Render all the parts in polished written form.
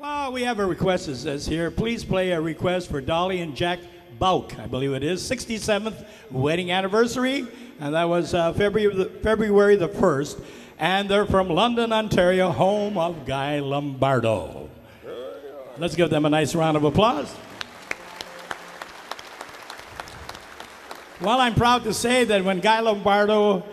Oh, we have a request, it says here. Please play a request for Dolly and Jack Bauk, I believe it is, 67th wedding anniversary, and that was February the 1st, and they're from London, Ontario, home of Guy Lombardo. Let's give them a nice round of applause. Well, I'm proud to say that when Guy Lombardo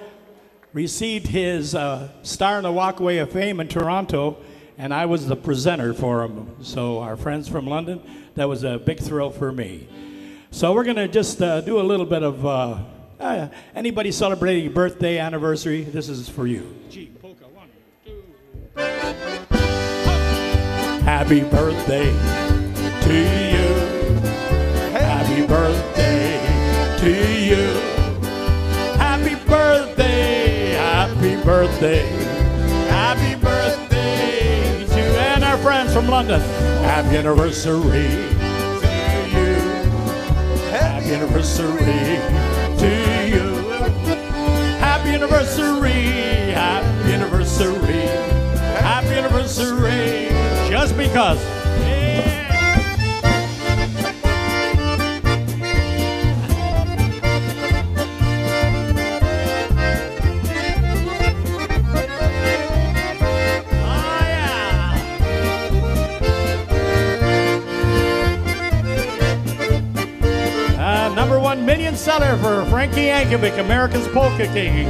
received his Star in the Walkway of Fame in Toronto, and I was the presenter for him. So our friends from London, that was a big thrill for me. So we're going to just do a little bit of anybody celebrating birthday, anniversary, this is for you. G, polka, 1, 2. Happy birthday to you. Happy birthday to you. Happy birthday, happy birthday, happy birthday to you and our friends from London. Happy anniversary to you. Happy anniversary to you. Happy anniversary, happy anniversary, happy anniversary, just because. Number 1 million seller for Frankie Yankovic, America's Polka King.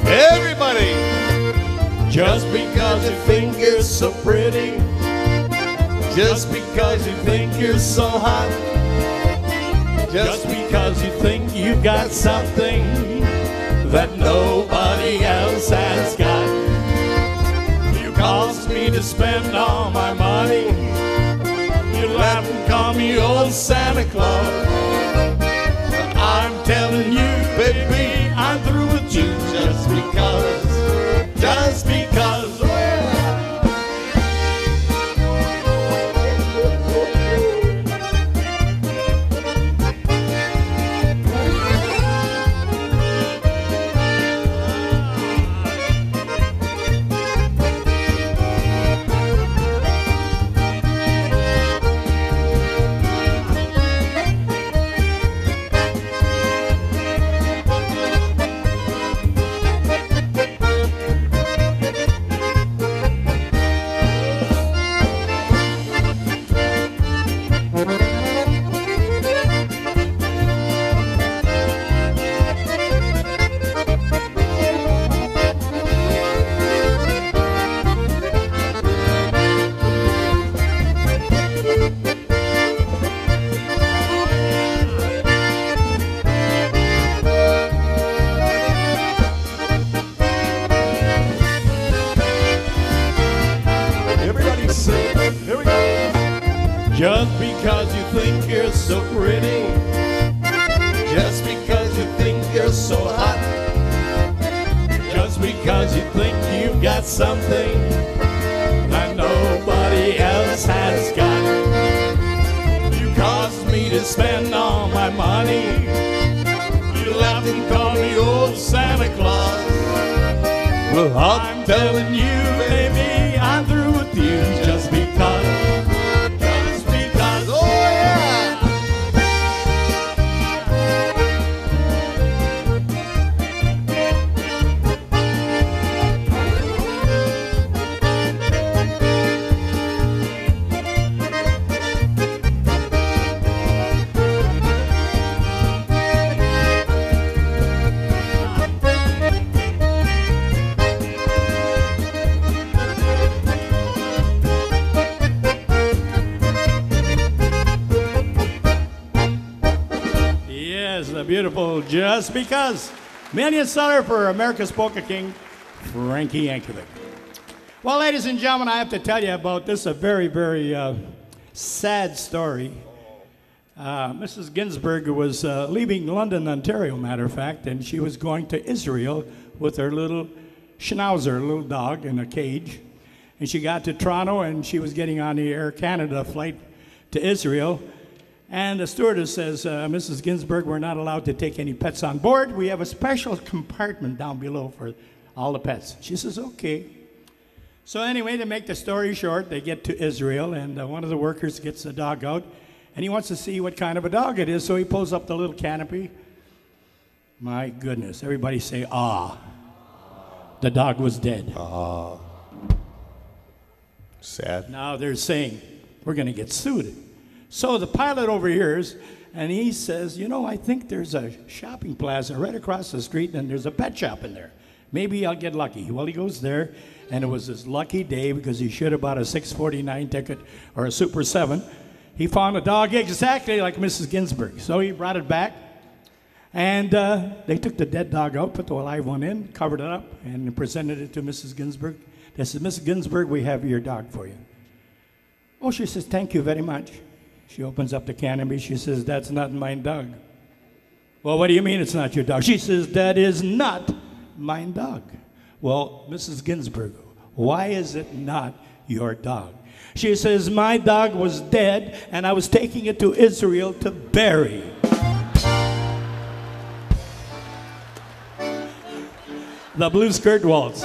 Everybody! Just because you think you're so pretty, just because you think you're so hot, just because you think you've got something that nobody else has got. Caused me to spend all my money. You laugh and call me old Santa Claus. But I'm telling you, baby, I'm through with you just because, just because. Just because you think you're so pretty, just because you think you're so hot, just because you think you've got something that nobody else has got. You caused me to spend all my money. You laughed and called me old Santa Claus. Well, I'm telling you, baby, I'm through with you just because. Beautiful, just because. Million seller for America's Polka King, Frankie Yankovic. Well, ladies and gentlemen, I have to tell you about this, a very, very sad story. Mrs. Ginsburg was leaving London, Ontario, matter of fact, and she was going to Israel with her little schnauzer, little dog in a cage. And she got to Toronto, and she was getting on the Air Canada flight to Israel. And the stewardess says, Mrs. Ginsburg, we're not allowed to take any pets on board. We have a special compartment down below for all the pets. She says, okay. So anyway, to make the story short, they get to Israel, and one of the workers gets the dog out, and he wants to see what kind of a dog it is, so he pulls up the little canopy. My goodness, everybody say, ah. The dog was dead. Ah. Sad. Now they're saying, we're going to get sued. So the pilot overhears, and he says, you know, I think there's a shopping plaza right across the street, and there's a pet shop in there. Maybe I'll get lucky. Well, he goes there, and it was his lucky day because he should have bought a 649 ticket or a Super 7. He found a dog exactly like Mrs. Ginsburg. So he brought it back, and they took the dead dog out, put the live one in, covered it up, and presented it to Mrs. Ginsburg. They said, Mrs. Ginsburg, we have your dog for you. Oh, she says, thank you very much. She opens up the canopy. She says, that's not my dog. Well, what do you mean it's not your dog? She says, that is not my dog. Well, Mrs. Ginsburg, why is it not your dog? She says, my dog was dead, and I was taking it to Israel to bury. The Blue Skirt Waltz.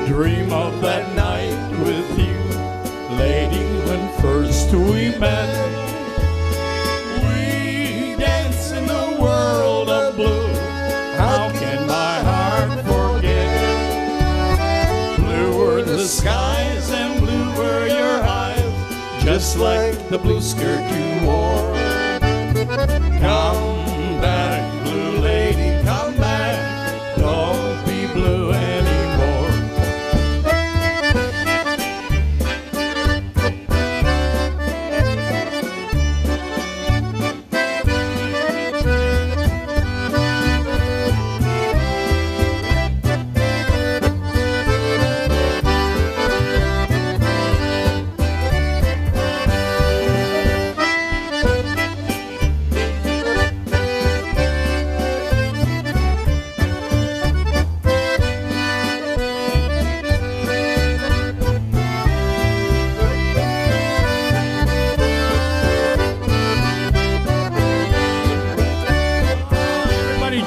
Dream of that night with you, lady, when first we met. We danced in the world of blue. How can my heart forget? Blue were the skies and blue were your eyes, just like the blue skirt you wore. Come back, blue lady, come back. Don't be blue anymore.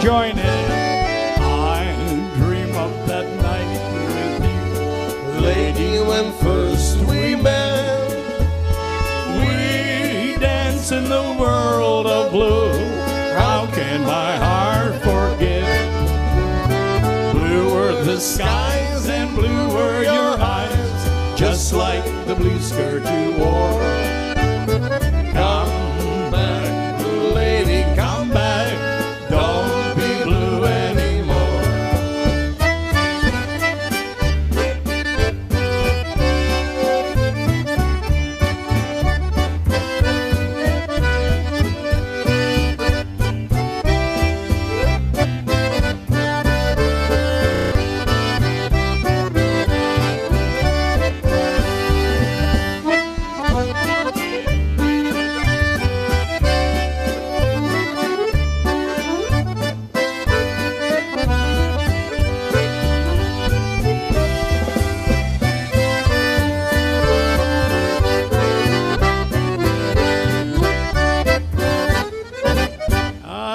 Join in. I dream of that night with you, Lady, when first we met. we dance in the world of blue. How can my heart forget? Blue were the skies and blue were your eyes, Just like the blue skirt you wore. Come back, blue lady, come back. Don't be blue anymore.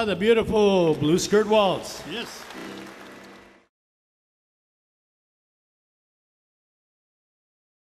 The beautiful Blue Skirt Waltz. Yes.